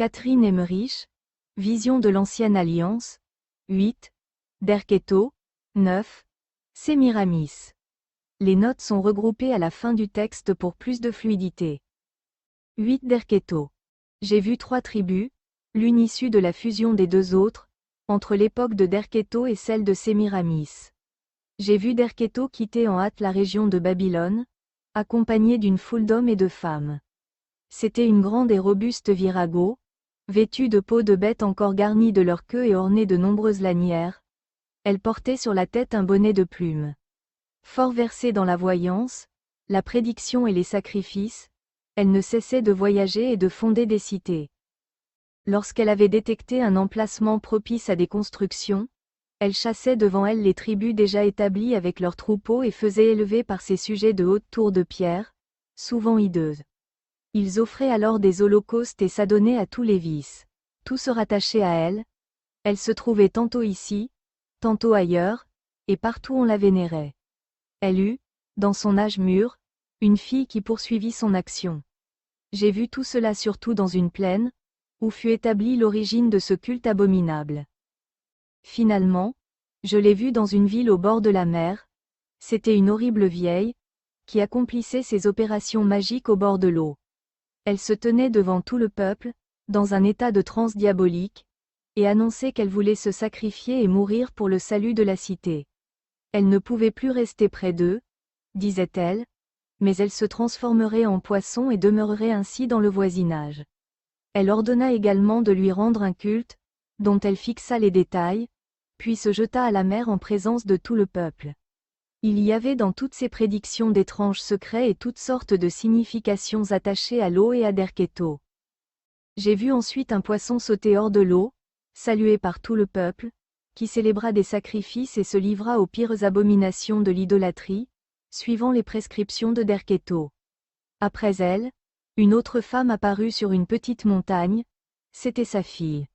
Catherine Emmerich, Vision de l'Ancienne Alliance, 8, Derketo, 9, Sémiramis. Les notes sont regroupées à la fin du texte pour plus de fluidité. 8 Derketo. J'ai vu 3 tribus, l'une issue de la fusion des 2 autres, entre l'époque de Derketo et celle de Sémiramis. J'ai vu Derketo quitter en hâte la région de Babylone, accompagné d'une foule d'hommes et de femmes. C'était une grande et robuste virago, vêtue de peaux de bêtes encore garnies de leur queue et ornée de nombreuses lanières. Elle portait sur la tête un bonnet de plumes. Fort versée dans la voyance, la prédiction et les sacrifices, elle ne cessait de voyager et de fonder des cités. Lorsqu'elle avait détecté un emplacement propice à des constructions, elle chassait devant elle les tribus déjà établies avec leurs troupeaux et faisait élever par ses sujets de hautes tours de pierre, souvent hideuses. Ils offraient alors des holocaustes et s'adonnaient à tous les vices. Tout se rattachait à elle. Elle se trouvait tantôt ici, tantôt ailleurs, et partout on la vénérait. Elle eut, dans son âge mûr, une fille qui poursuivit son action. J'ai vu tout cela surtout dans une plaine, où fut établie l'origine de ce culte abominable. Finalement, je l'ai vue dans une ville au bord de la mer. C'était une horrible vieille, qui accomplissait ses opérations magiques au bord de l'eau. Elle se tenait devant tout le peuple, dans un état de transe diabolique, et annonçait qu'elle voulait se sacrifier et mourir pour le salut de la cité. Elle ne pouvait plus rester près d'eux, disait-elle, mais elle se transformerait en poisson et demeurerait ainsi dans le voisinage. Elle ordonna également de lui rendre un culte, dont elle fixa les détails, puis se jeta à la mer en présence de tout le peuple. Il y avait dans toutes ces prédictions d'étranges secrets et toutes sortes de significations attachées à l'eau et à Derketo. J'ai vu ensuite un poisson sauter hors de l'eau, salué par tout le peuple, qui célébra des sacrifices et se livra aux pires abominations de l'idolâtrie, suivant les prescriptions de Derketo. Après elle, une autre femme apparut sur une petite montagne, c'était sa fille.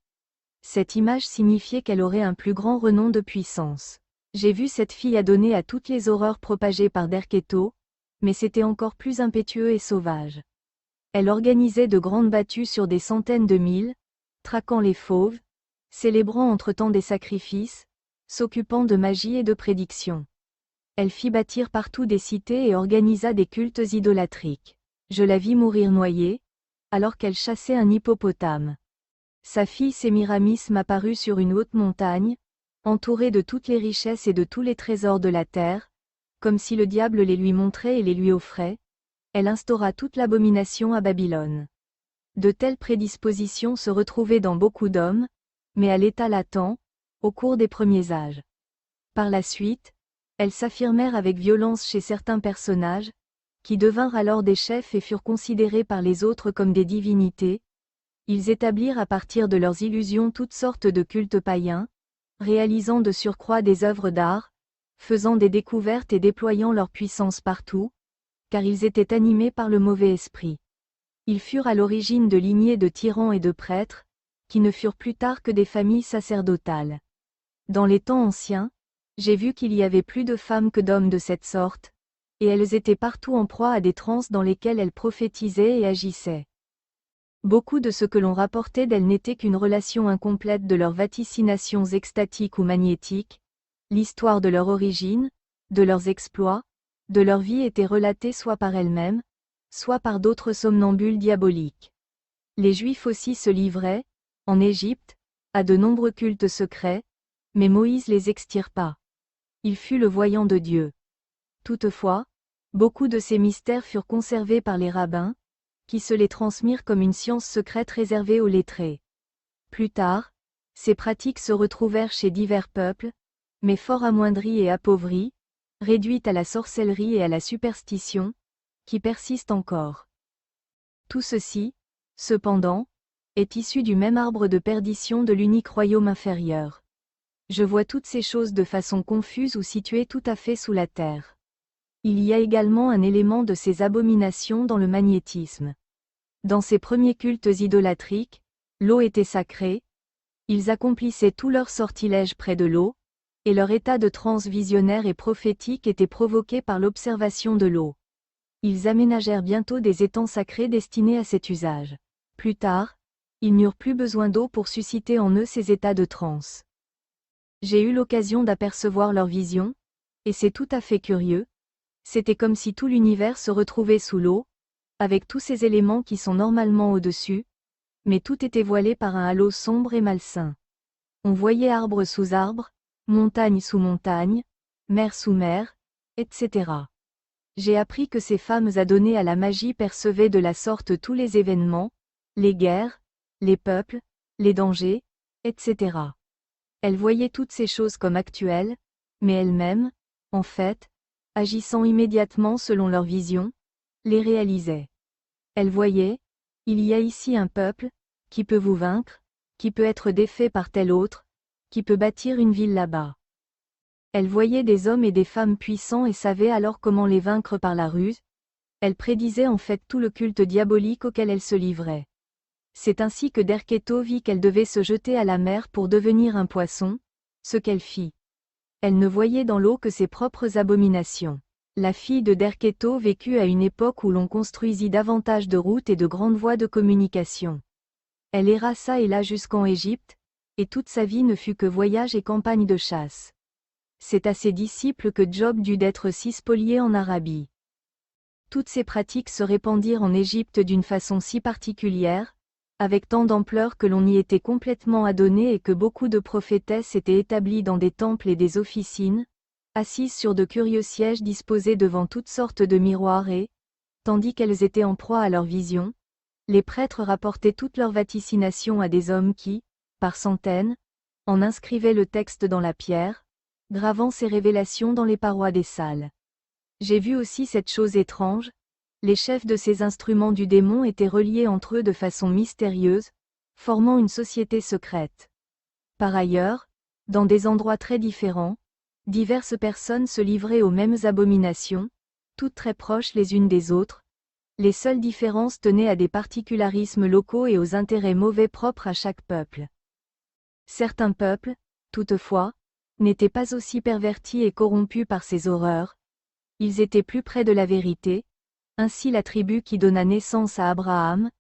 Cette image signifiait qu'elle aurait un plus grand renom de puissance. J'ai vu cette fille adonnée à toutes les horreurs propagées par Derketo, mais c'était encore plus impétueux et sauvage. Elle organisait de grandes battues sur des centaines de milles, traquant les fauves, célébrant entre-temps des sacrifices, s'occupant de magie et de prédiction. Elle fit bâtir partout des cités et organisa des cultes idolâtriques. Je la vis mourir noyée, alors qu'elle chassait un hippopotame. Sa fille Sémiramis m'apparut sur une haute montagne, entourée de toutes les richesses et de tous les trésors de la terre, comme si le diable les lui montrait et les lui offrait. Elle instaura toute l'abomination à Babylone. De telles prédispositions se retrouvaient dans beaucoup d'hommes, mais à l'état latent, au cours des premiers âges. Par la suite, elles s'affirmèrent avec violence chez certains personnages, qui devinrent alors des chefs et furent considérés par les autres comme des divinités. Ils établirent à partir de leurs illusions toutes sortes de cultes païens, réalisant de surcroît des œuvres d'art, faisant des découvertes et déployant leur puissance partout, car ils étaient animés par le mauvais esprit. Ils furent à l'origine de lignées de tyrans et de prêtres, qui ne furent plus tard que des familles sacerdotales. Dans les temps anciens, j'ai vu qu'il y avait plus de femmes que d'hommes de cette sorte, et elles étaient partout en proie à des transes dans lesquelles elles prophétisaient et agissaient. Beaucoup de ce que l'on rapportait d'elles n'était qu'une relation incomplète de leurs vaticinations extatiques ou magnétiques. L'histoire de leur origine, de leurs exploits, de leur vie était relatée soit par elles-mêmes, soit par d'autres somnambules diaboliques. Les Juifs aussi se livraient, en Égypte, à de nombreux cultes secrets, mais Moïse les extirpa. Il fut le voyant de Dieu. Toutefois, beaucoup de ces mystères furent conservés par les rabbins, qui se les transmirent comme une science secrète réservée aux lettrés. Plus tard, ces pratiques se retrouvèrent chez divers peuples, mais fort amoindries et appauvries, réduites à la sorcellerie et à la superstition, qui persistent encore. Tout ceci, cependant, est issu du même arbre de perdition de l'unique royaume inférieur. Je vois toutes ces choses de façon confuse ou situées tout à fait sous la terre. Il y a également un élément de ces abominations dans le magnétisme. Dans ces premiers cultes idolâtriques, l'eau était sacrée, ils accomplissaient tous leurs sortilèges près de l'eau, et leur état de transe visionnaire et prophétique était provoqué par l'observation de l'eau. Ils aménagèrent bientôt des étangs sacrés destinés à cet usage. Plus tard, Ils n'eurent plus besoin d'eau pour susciter en eux ces états de transe. J'ai eu l'occasion d'apercevoir leur vision, et c'est tout à fait curieux. C'était comme si tout l'univers se retrouvait sous l'eau, avec tous ces éléments qui sont normalement au-dessus, mais tout était voilé par un halo sombre et malsain. On voyait arbre sous arbre, montagne sous montagne, mer sous mer, etc. J'ai appris que ces femmes adonnées à la magie percevaient de la sorte tous les événements, les guerres, les peuples, les dangers, etc. Elles voyaient toutes ces choses comme actuelles, mais elles-mêmes, en fait, agissant immédiatement selon leur vision, les réalisaient. Elles voyaient, il y a ici un peuple, qui peut vous vaincre, qui peut être défait par tel autre, qui peut bâtir une ville là-bas. Elles voyaient des hommes et des femmes puissants et savaient alors comment les vaincre par la ruse. Elles prédisaient en fait tout le culte diabolique auquel elles se livraient. C'est ainsi que Derketo vit qu'elle devait se jeter à la mer pour devenir un poisson, ce qu'elle fit. Elle ne voyait dans l'eau que ses propres abominations. La fille de Derketo vécut à une époque où l'on construisit davantage de routes et de grandes voies de communication. Elle erra çà et là jusqu'en Égypte, et toute sa vie ne fut que voyage et campagne de chasse. C'est à ses disciples que Job dut d'être si spolié en Arabie. Toutes ces pratiques se répandirent en Égypte d'une façon si particulière, avec tant d'ampleur que l'on y était complètement adonné et que beaucoup de prophétesses étaient établies dans des temples et des officines, assises sur de curieux sièges disposés devant toutes sortes de miroirs et, tandis qu'elles étaient en proie à leur vision, les prêtres rapportaient toutes leurs vaticinations à des hommes qui, par centaines, en inscrivaient le texte dans la pierre, gravant ces révélations dans les parois des salles. J'ai vu aussi cette chose étrange, les chefs de ces instruments du démon étaient reliés entre eux de façon mystérieuse, formant une société secrète. Par ailleurs, dans des endroits très différents, diverses personnes se livraient aux mêmes abominations, toutes très proches les unes des autres. Les seules différences tenaient à des particularismes locaux et aux intérêts mauvais propres à chaque peuple. Certains peuples, toutefois, n'étaient pas aussi pervertis et corrompus par ces horreurs. Ils étaient plus près de la vérité, ainsi la tribu qui donna naissance à Abraham,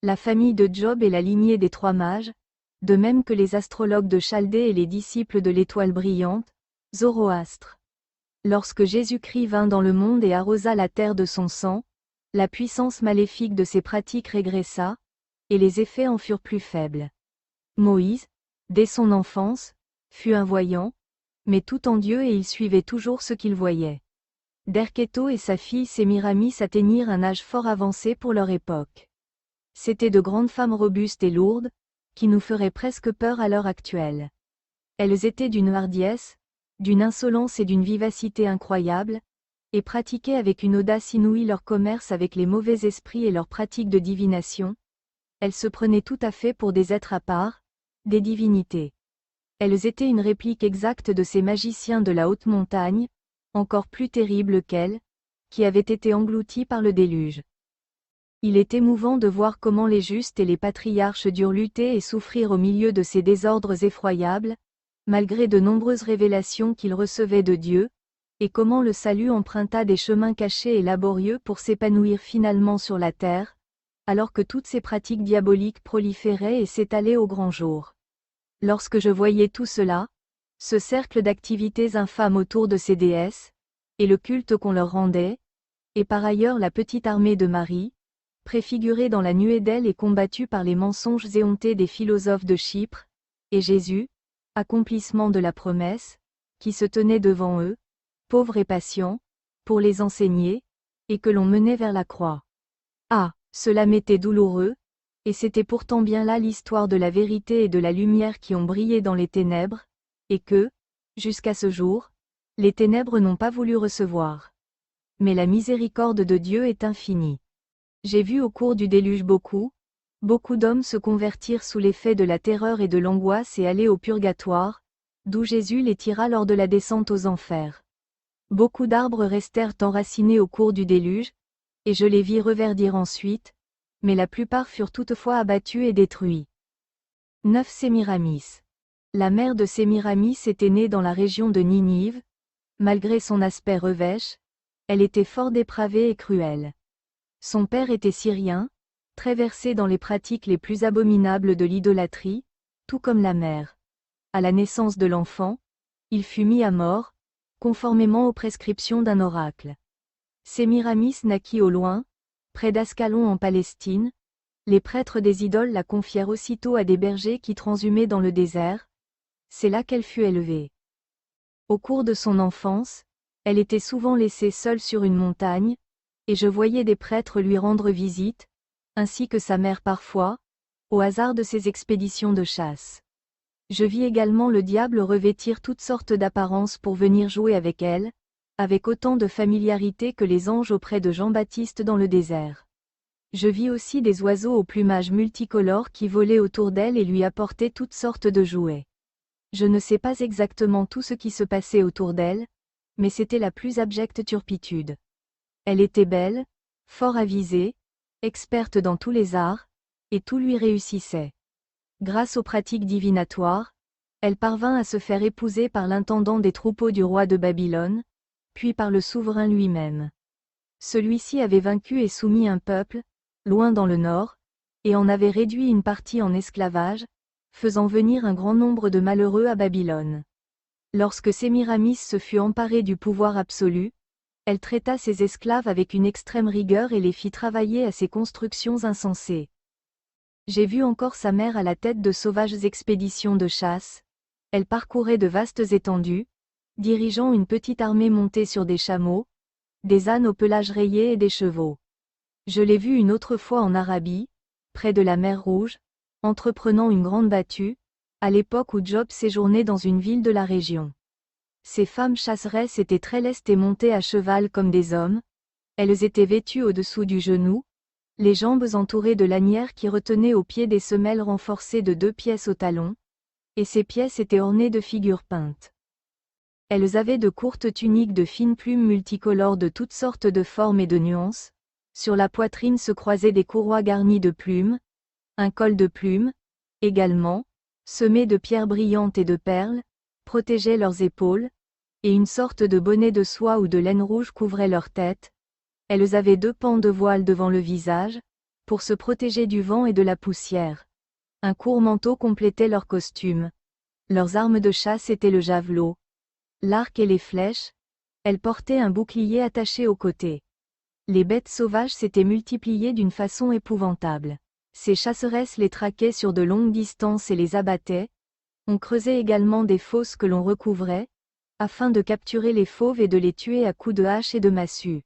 la famille de Job et la lignée des 3 mages, de même que les astrologues de Chaldée et les disciples de l'étoile brillante, Zoroastre. Lorsque Jésus-Christ vint dans le monde et arrosa la terre de son sang, la puissance maléfique de ces pratiques régressa, et les effets en furent plus faibles. Moïse, dès son enfance, fut un voyant, mais tout en Dieu et il suivait toujours ce qu'il voyait. Derketo et sa fille Sémiramis atteignirent un âge fort avancé pour leur époque. C'étaient de grandes femmes robustes et lourdes, qui nous feraient presque peur à l'heure actuelle. Elles étaient d'une hardiesse, d'une insolence et d'une vivacité incroyables, et pratiquaient avec une audace inouïe leur commerce avec les mauvais esprits et leurs pratiques de divination. Elles se prenaient tout à fait pour des êtres à part, des divinités. Elles étaient une réplique exacte de ces magiciens de la haute montagne, encore plus terribles qu'elles, qui avaient été engloutis par le déluge. Il est émouvant de voir comment les justes et les patriarches durent lutter et souffrir au milieu de ces désordres effroyables, malgré de nombreuses révélations qu'ils recevaient de Dieu, et comment le salut emprunta des chemins cachés et laborieux pour s'épanouir finalement sur la terre, alors que toutes ces pratiques diaboliques proliféraient et s'étalaient au grand jour. Lorsque je voyais tout cela, ce cercle d'activités infâmes autour de ces déesses, et le culte qu'on leur rendait, et par ailleurs la petite armée de Marie, préfigurée dans la nuée d'ailes et combattue par les mensonges éhontés des philosophes de Chypre, et Jésus, accomplissement de la promesse, qui se tenait devant eux, pauvre et patient, pour les enseigner, et que l'on menait vers la croix. Ah, cela m'était douloureux, et c'était pourtant bien là l'histoire de la vérité et de la lumière qui ont brillé dans les ténèbres, et que, jusqu'à ce jour, les ténèbres n'ont pas voulu recevoir. Mais la miséricorde de Dieu est infinie. J'ai vu au cours du déluge beaucoup d'hommes se convertir sous l'effet de la terreur et de l'angoisse et aller au purgatoire, d'où Jésus les tira lors de la descente aux enfers. Beaucoup d'arbres restèrent enracinés au cours du déluge, et je les vis reverdir ensuite, mais la plupart furent toutefois abattus et détruits. 9 Sémiramis. La mère de Sémiramis était née dans la région de Ninive. Malgré son aspect revêche, elle était fort dépravée et cruelle. Son père était syrien, très versé dans les pratiques les plus abominables de l'idolâtrie, tout comme la mère. À la naissance de l'enfant, il fut mis à mort, conformément aux prescriptions d'un oracle. Sémiramis naquit au loin, près d'Ascalon en Palestine. Les prêtres des idoles la confièrent aussitôt à des bergers qui transhumaient dans le désert. C'est là qu'elle fut élevée. Au cours de son enfance, elle était souvent laissée seule sur une montagne, et je voyais des prêtres lui rendre visite, ainsi que sa mère parfois, au hasard de ses expéditions de chasse. Je vis également le diable revêtir toutes sortes d'apparences pour venir jouer avec elle, avec autant de familiarité que les anges auprès de Jean-Baptiste dans le désert. Je vis aussi des oiseaux au plumage multicolore qui volaient autour d'elle et lui apportaient toutes sortes de jouets. Je ne sais pas exactement tout ce qui se passait autour d'elle, mais c'était la plus abjecte turpitude. Elle était belle, fort avisée, experte dans tous les arts, et tout lui réussissait. Grâce aux pratiques divinatoires, elle parvint à se faire épouser par l'intendant des troupeaux du roi de Babylone, puis par le souverain lui-même. Celui-ci avait vaincu et soumis un peuple, loin dans le nord, et en avait réduit une partie en esclavage, faisant venir un grand nombre de malheureux à Babylone. Lorsque Sémiramis se fut emparée du pouvoir absolu, elle traita ses esclaves avec une extrême rigueur et les fit travailler à ses constructions insensées. J'ai vu encore sa mère à la tête de sauvages expéditions de chasse. Elle parcourait de vastes étendues, dirigeant une petite armée montée sur des chameaux, des ânes au pelage rayé et des chevaux. Je l'ai vue une autre fois en Arabie, près de la mer Rouge, entreprenant une grande battue, à l'époque où Job séjournait dans une ville de la région. Ces femmes chasseresses étaient très lestes et montaient à cheval comme des hommes. Elles étaient vêtues au-dessous du genou, les jambes entourées de lanières qui retenaient aux pieds des semelles renforcées de 2 pièces au talon, et ces pièces étaient ornées de figures peintes. Elles avaient de courtes tuniques de fines plumes multicolores de toutes sortes de formes et de nuances. Sur la poitrine se croisaient des courroies garnies de plumes, un col de plumes, également, semé de pierres brillantes et de perles, protégeait leurs épaules, et une sorte de bonnet de soie ou de laine rouge couvrait leur tête. Elles avaient 2 pans de voile devant le visage, pour se protéger du vent et de la poussière. Un court manteau complétait leur costume. Leurs armes de chasse étaient le javelot, l'arc et les flèches. Elles portaient un bouclier attaché au côté. Les bêtes sauvages s'étaient multipliées d'une façon épouvantable. Ces chasseresses les traquaient sur de longues distances et les abattaient. On creusait également des fosses que l'on recouvrait, afin de capturer les fauves et de les tuer à coups de hache et de massue.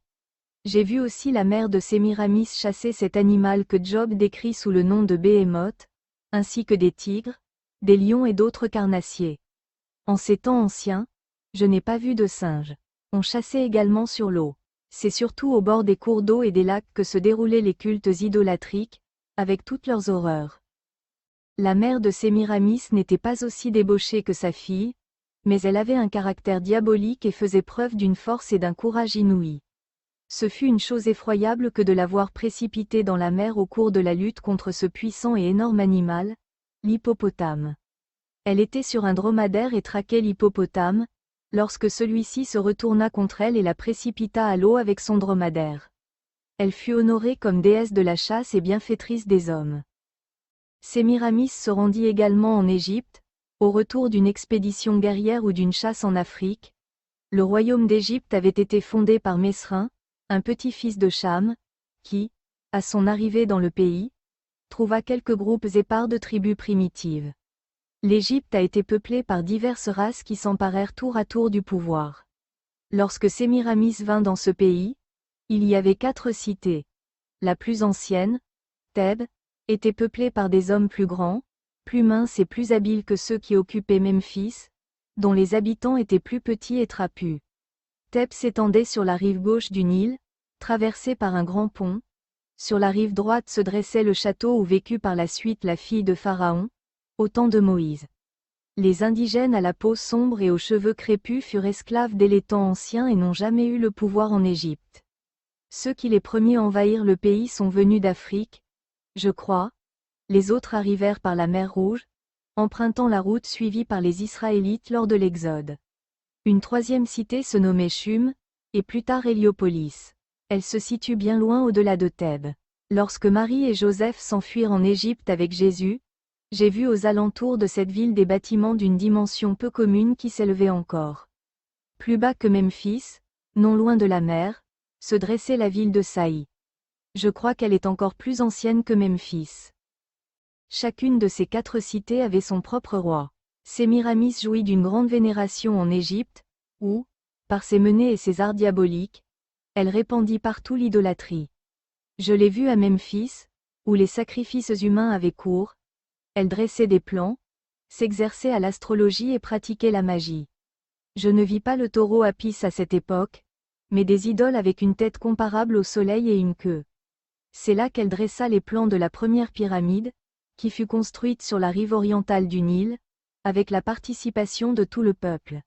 J'ai vu aussi la mère de Sémiramis chasser cet animal que Job décrit sous le nom de Béhémoth, ainsi que des tigres, des lions et d'autres carnassiers. En ces temps anciens, je n'ai pas vu de singes. On chassait également sur l'eau. C'est surtout au bord des cours d'eau et des lacs que se déroulaient les cultes idolâtriques, avec toutes leurs horreurs. La mère de Sémiramis n'était pas aussi débauchée que sa fille, mais elle avait un caractère diabolique et faisait preuve d'une force et d'un courage inouïs. Ce fut une chose effroyable que de la voir précipitée dans la mer au cours de la lutte contre ce puissant et énorme animal, l'hippopotame. Elle était sur un dromadaire et traquait l'hippopotame, lorsque celui-ci se retourna contre elle et la précipita à l'eau avec son dromadaire. Elle fut honorée comme déesse de la chasse et bienfaitrice des hommes. Sémiramis se rendit également en Égypte, au retour d'une expédition guerrière ou d'une chasse en Afrique. Le royaume d'Égypte avait été fondé par Mesrin, un petit-fils de Cham, qui, à son arrivée dans le pays, trouva quelques groupes épars de tribus primitives. L'Égypte a été peuplée par diverses races qui s'emparèrent tour à tour du pouvoir. Lorsque Sémiramis vint dans ce pays, il y avait 4 cités. La plus ancienne, Thèbes, était peuplée par des hommes plus grands, plus minces et plus habiles que ceux qui occupaient Memphis, dont les habitants étaient plus petits et trapus. Thèbes s'étendait sur la rive gauche du Nil, traversée par un grand pont. Sur la rive droite se dressait le château où vécut par la suite la fille de Pharaon, au temps de Moïse. Les indigènes à la peau sombre et aux cheveux crépus furent esclaves dès les temps anciens et n'ont jamais eu le pouvoir en Égypte. Ceux qui les premiers envahirent le pays sont venus d'Afrique, je crois. Les autres arrivèrent par la mer Rouge, empruntant la route suivie par les Israélites lors de l'Exode. Une 3e cité se nommait Chum, et plus tard Héliopolis. Elle se situe bien loin au-delà de Thèbes. Lorsque Marie et Joseph s'enfuirent en Égypte avec Jésus, j'ai vu aux alentours de cette ville des bâtiments d'une dimension peu commune qui s'élevaient encore. Plus bas que Memphis, non loin de la mer, se dressait la ville de Saï. Je crois qu'elle est encore plus ancienne que Memphis. Chacune de ces 4 cités avait son propre roi. Sémiramis jouit d'une grande vénération en Égypte, où, par ses menées et ses arts diaboliques, elle répandit partout l'idolâtrie. Je l'ai vue à Memphis, où les sacrifices humains avaient cours. Elle dressait des plans, s'exerçait à l'astrologie et pratiquait la magie. Je ne vis pas le taureau Apis à cette époque, mais des idoles avec une tête comparable au soleil et une queue. C'est là qu'elle dressa les plans de la première pyramide, qui fut construite sur la rive orientale du Nil, avec la participation de tout le peuple.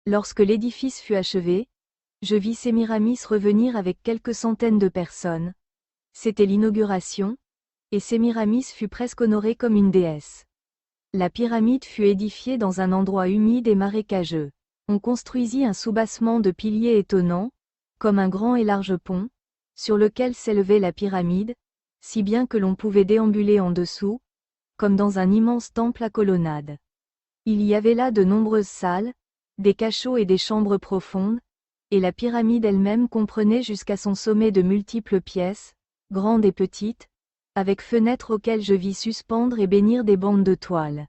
Lorsque l'édifice fut achevé, je vis Sémiramis revenir avec quelques centaines de personnes. C'était l'inauguration, et Sémiramis fut presque honorée comme une déesse. La pyramide fut édifiée dans un endroit humide et marécageux. On construisit un soubassement de piliers étonnants, comme un grand et large pont, sur lequel s'élevait la pyramide, si bien que l'on pouvait déambuler en dessous, comme dans un immense temple à colonnades. Il y avait là de nombreuses salles, des cachots et des chambres profondes, et la pyramide elle-même comprenait jusqu'à son sommet de multiples pièces, grandes et petites, avec fenêtres auxquelles je vis suspendre et bénir des bandes de toile.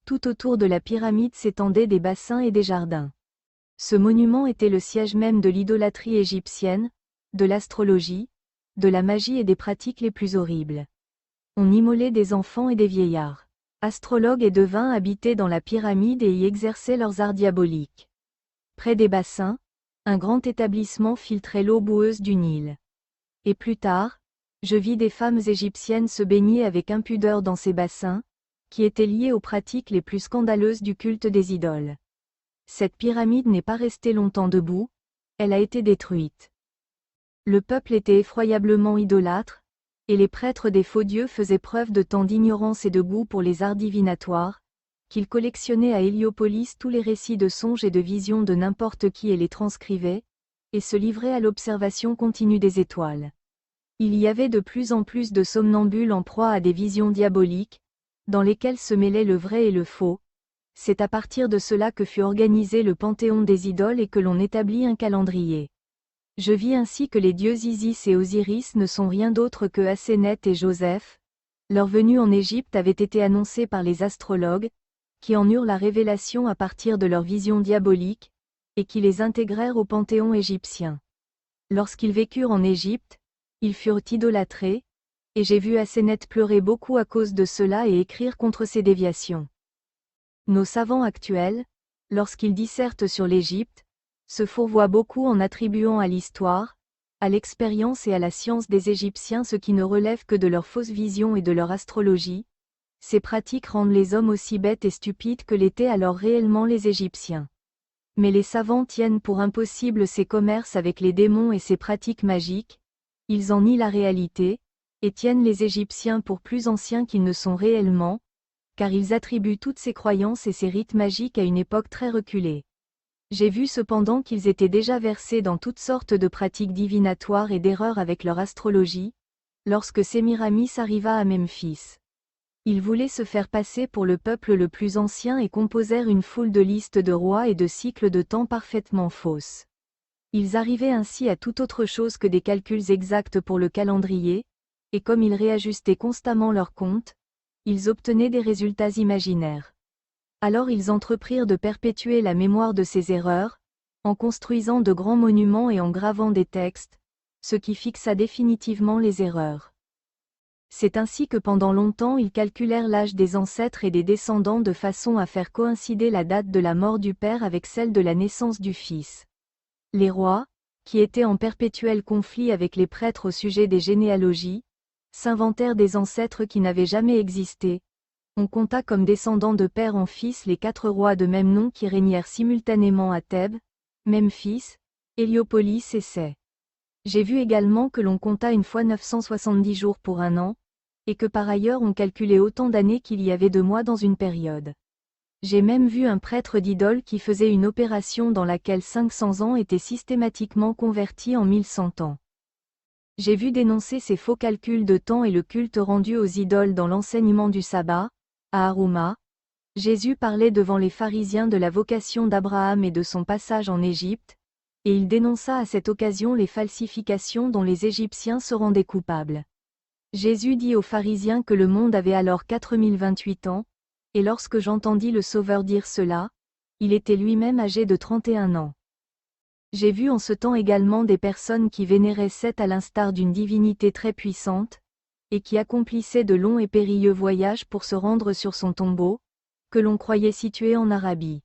Tout autour de la pyramide s'étendaient des bassins et des jardins. Ce monument était le siège même de l'idolâtrie égyptienne, de l'astrologie, de la magie et des pratiques les plus horribles. On immolait des enfants et des vieillards. Astrologues et devins habitaient dans la pyramide et y exerçaient leurs arts diaboliques. Près des bassins, un grand établissement filtrait l'eau boueuse du Nil. Et plus tard, je vis des femmes égyptiennes se baigner avec impudeur dans ces bassins, qui étaient liés aux pratiques les plus scandaleuses du culte des idoles. Cette pyramide n'est pas restée longtemps debout, elle a été détruite. Le peuple était effroyablement idolâtre, et les prêtres des faux dieux faisaient preuve de tant d'ignorance et de goût pour les arts divinatoires, qu'ils collectionnaient à Héliopolis tous les récits de songes et de visions de n'importe qui et les transcrivaient, et se livraient à l'observation continue des étoiles. Il y avait de plus en plus de somnambules en proie à des visions diaboliques, dans lesquelles se mêlaient le vrai et le faux. C'est à partir de cela que fut organisé le panthéon des idoles et que l'on établit un calendrier. Je vis ainsi que les dieux Isis et Osiris ne sont rien d'autre que Aséneth et Joseph. Leur venue en Égypte avait été annoncée par les astrologues, qui en eurent la révélation à partir de leurs visions diaboliques, et qui les intégrèrent au panthéon égyptien. Lorsqu'ils vécurent en Égypte, ils furent idolâtrés, et j'ai vu Aséneth pleurer beaucoup à cause de cela et écrire contre ces déviations. Nos savants actuels, lorsqu'ils dissertent sur l'Égypte, se fourvoient beaucoup en attribuant à l'histoire, à l'expérience et à la science des Égyptiens ce qui ne relève que de leurs fausses visions et de leur astrologie. Ces pratiques rendent les hommes aussi bêtes et stupides que l'étaient alors réellement les Égyptiens. Mais les savants tiennent pour impossible ces commerces avec les démons et ces pratiques magiques, ils en nient la réalité, et tiennent les Égyptiens pour plus anciens qu'ils ne sont réellement, car ils attribuent toutes ces croyances et ces rites magiques à une époque très reculée. J'ai vu cependant qu'ils étaient déjà versés dans toutes sortes de pratiques divinatoires et d'erreurs avec leur astrologie, lorsque Sémiramis arriva à Memphis. Ils voulaient se faire passer pour le peuple le plus ancien et composèrent une foule de listes de rois et de cycles de temps parfaitement fausses. Ils arrivaient ainsi à tout autre chose que des calculs exacts pour le calendrier, et comme ils réajustaient constamment leurs comptes, ils obtenaient des résultats imaginaires. Alors ils entreprirent de perpétuer la mémoire de ces erreurs, en construisant de grands monuments et en gravant des textes, ce qui fixa définitivement les erreurs. C'est ainsi que pendant longtemps ils calculèrent l'âge des ancêtres et des descendants de façon à faire coïncider la date de la mort du père avec celle de la naissance du fils. Les rois, qui étaient en perpétuel conflit avec les prêtres au sujet des généalogies, s'inventèrent des ancêtres qui n'avaient jamais existé. On compta comme descendants de père en fils les 4 rois de même nom qui régnèrent simultanément à Thèbes, Memphis, Héliopolis et Say. J'ai vu également que l'on compta une fois 970 jours pour un an, et que par ailleurs on calculait autant d'années qu'il y avait de mois dans une période. J'ai même vu un prêtre d'idole qui faisait une opération dans laquelle 500 ans étaient systématiquement convertis en 1100 ans. J'ai vu dénoncer ces faux calculs de temps et le culte rendu aux idoles dans l'enseignement du sabbat. À Aruma, Jésus parlait devant les pharisiens de la vocation d'Abraham et de son passage en Égypte, et il dénonça à cette occasion les falsifications dont les Égyptiens se rendaient coupables. Jésus dit aux pharisiens que le monde avait alors 4028 ans, et lorsque j'entendis le Sauveur dire cela, il était lui-même âgé de 31 ans. J'ai vu en ce temps également des personnes qui vénéraient Seth à l'instar d'une divinité très puissante, et qui accomplissaient de longs et périlleux voyages pour se rendre sur son tombeau, que l'on croyait situé en Arabie.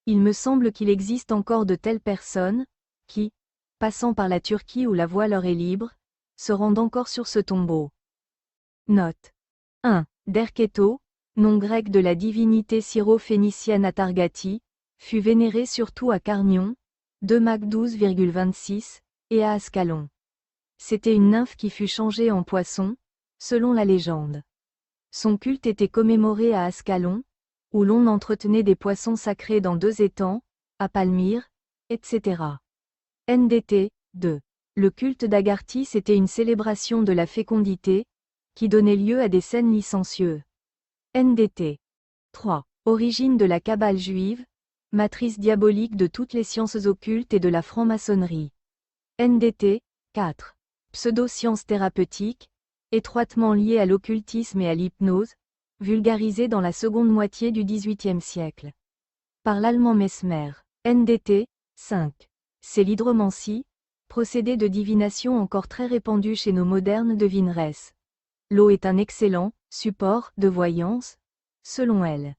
Il me semble qu'il existe encore de telles personnes, qui, passant par la Turquie où la voie leur est libre, se rendent encore sur ce tombeau. Note 1. Derketo, nom grec de la divinité syro-phénicienne Atargati, fut vénéré surtout à Carnion, 2 Mac 12,26, et à Ascalon. C'était une nymphe qui fut changée en poisson, selon la légende. Son culte était commémoré à Ascalon, où l'on entretenait des poissons sacrés dans 2 étangs, à Palmyre, etc. NDT 2. Le culte d'Agartis était une célébration de la fécondité, qui donnait lieu à des scènes licencieuses. NDT 3. Origine de la Kabbale juive, matrice diabolique de toutes les sciences occultes et de la franc-maçonnerie. NDT 4. Pseudo-sciences thérapeutiques, étroitement liées à l'occultisme et à l'hypnose, vulgarisées dans la seconde moitié du XVIIIe siècle. Par l'allemand Mesmer. NDT 5. C'est l'hydromancie, procédé de divination encore très répandu chez nos modernes devineresses. L'eau est un excellent support de voyance, selon elle.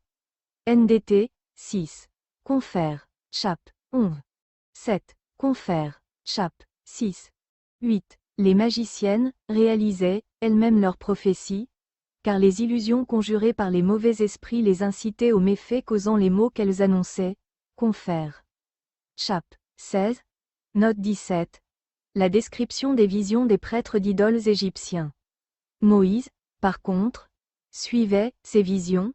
NDT 6. Confère, chap. 11. 7. Confère, chap. 6. 8. Les magiciennes réalisaient elles-mêmes leurs prophéties, car les illusions conjurées par les mauvais esprits les incitaient aux méfaits causant les maux qu'elles annonçaient. Confère. Chap. 16. Note 17. La description des visions des prêtres d'idoles égyptiens. Moïse, par contre, suivait ces visions,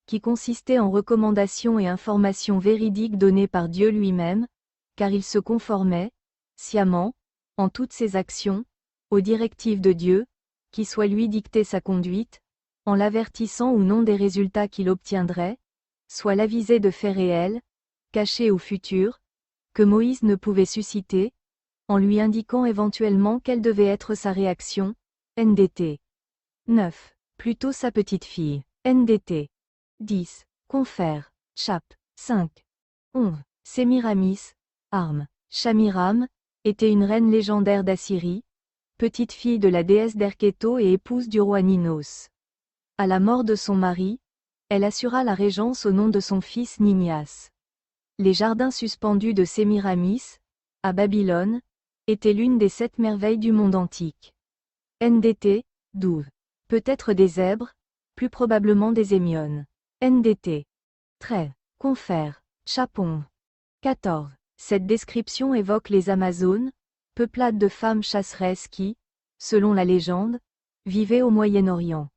qui consistaient en recommandations et informations véridiques données par Dieu lui-même, car il se conformait, sciemment, en toutes ses actions, aux directives de Dieu, qui soit lui dictait sa conduite, en l'avertissant ou non des résultats qu'il obtiendrait, soit l'avisait de faits réels, cachés ou futurs, que Moïse ne pouvait susciter, en lui indiquant éventuellement quelle devait être sa réaction. NDT 9. Plutôt sa petite-fille. NDT 10. Confère. Chap. 5. 11. Sémiramis, arme. Shamiram, était une reine légendaire d'Assyrie, petite-fille de la déesse Derketo et épouse du roi Ninos. À la mort de son mari, elle assura la régence au nom de son fils Ninias. Les jardins suspendus de Sémiramis, à Babylone, étaient l'une des 7 merveilles du monde antique. NDT 12. Peut-être des zèbres, plus probablement des hémiones. NDT 13. Confère. Chapon. 14. Cette description évoque les Amazones, peuplades de femmes chasseresses qui, selon la légende, vivaient au Moyen-Orient.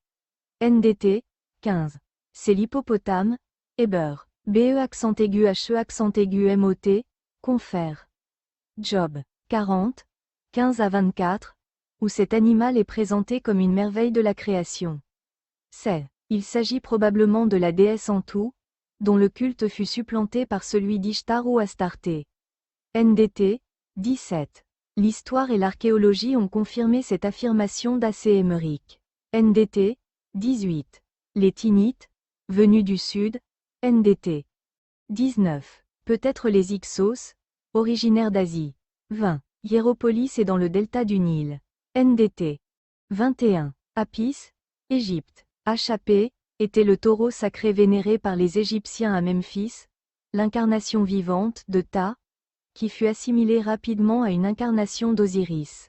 NDT 15. C'est l'hippopotame, Héber, BE accent aigu HE accent aigu MOT, confère. Job 40, 15 à 24, où cet animal est présenté comme une merveille de la création. Il s'agit probablement de la déesse Antou, dont le culte fut supplanté par celui d'Ishtar ou Astarté. NDT 17. L'histoire et l'archéologie ont confirmé cette affirmation d'Assé Émeric. NDT 18. Les Tinites, venus du sud. NDT 19. Peut-être les Ixos, originaires d'Asie. 20. Hiéropolis est dans le delta du Nil. NDT 21. Apis, Égypte. HAP, était le taureau sacré vénéré par les Égyptiens à Memphis, l'incarnation vivante de Ta, qui fut assimilée rapidement à une incarnation d'Osiris.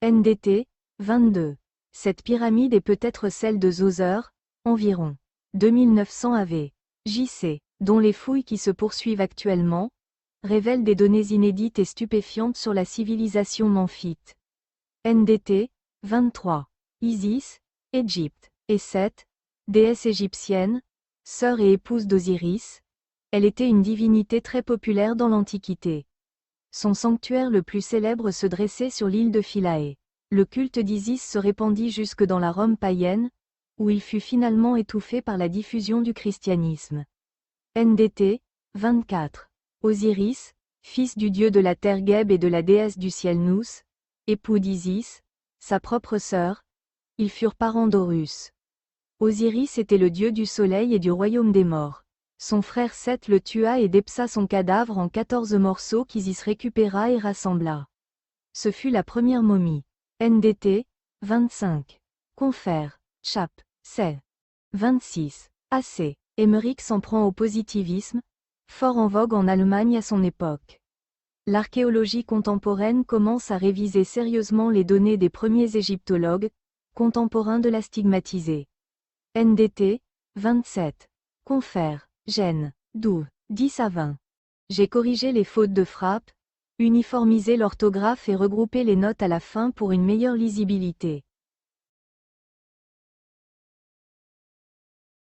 NDT 22. Cette pyramide est peut-être celle de Zoser, environ 2900 AV. JC, dont les fouilles qui se poursuivent actuellement, révèlent des données inédites et stupéfiantes sur la civilisation memphite. NDT 23. Isis, Égypte, et Seth, déesse égyptienne, sœur et épouse d'Osiris, elle était une divinité très populaire dans l'Antiquité. Son sanctuaire le plus célèbre se dressait sur l'île de Philae. Le culte d'Isis se répandit jusque dans la Rome païenne, où il fut finalement étouffé par la diffusion du christianisme. NDT, 24. Osiris, fils du dieu de la terre Geb et de la déesse du ciel Nous, époux d'Isis, sa propre sœur, ils furent parents d'Horus. Osiris était le dieu du soleil et du royaume des morts. Son frère Seth le tua et dépsa son cadavre en 14 morceaux qu'Isis récupéra et rassembla. Ce fut la première momie. NDT, 25. Confère, Chap. C'est. 26. AC. Emmerich s'en prend au positivisme, fort en vogue en Allemagne à son époque. L'archéologie contemporaine commence à réviser sérieusement les données des premiers égyptologues, contemporains de la stigmatisée. NDT, 27. Confère, Gênes, Doux, 10 à 20. J'ai corrigé les fautes de frappe, uniformisé l'orthographe et regroupé les notes à la fin pour une meilleure lisibilité.